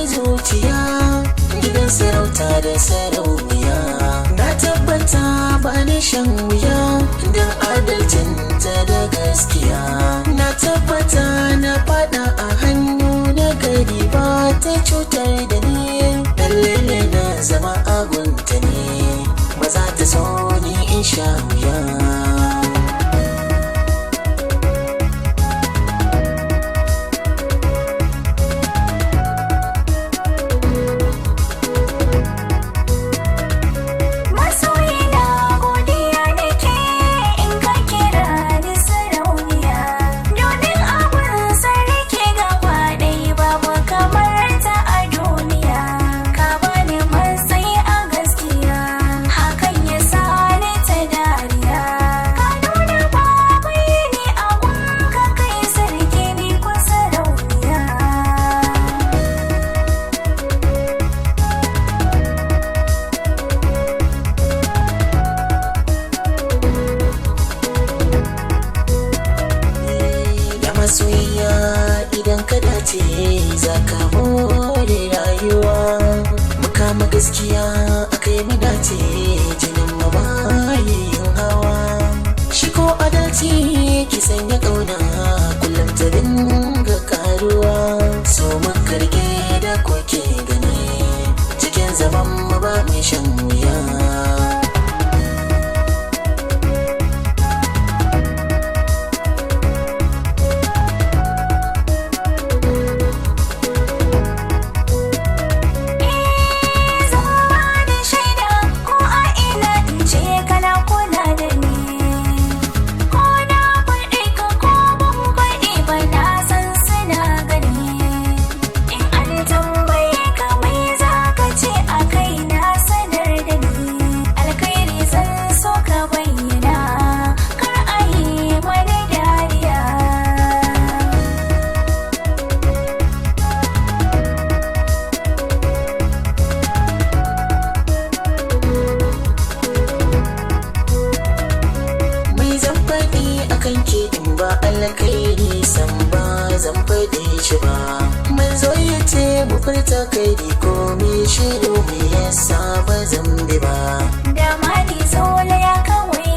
zuciya gidan sarauta da sarauniya. Na tabbata ba ni shan wuya don adalcinta da gaskiya. Na tabbata na fada a hannu na gari ba ta cutar da ni. Lalle ne na zama agunta ne, ba za ta so ni in sha wuya. Masoyiya idan ka dace za ka more rayuwa. Makama gaskiya akai mu dace jinin mabayin hawa. Shi ko adalci ki sanya ƙauna kullum ta dinga karuwa. So makarge da koke gani cikin zaman mu ba mai shan wuya. Kanki in ba alkairi san ba zan faɗi shi ba. Manzo ya ce mu furta kairi ko mi shiru me yasa ba zan bi ba. Da ma ni zola ya kawai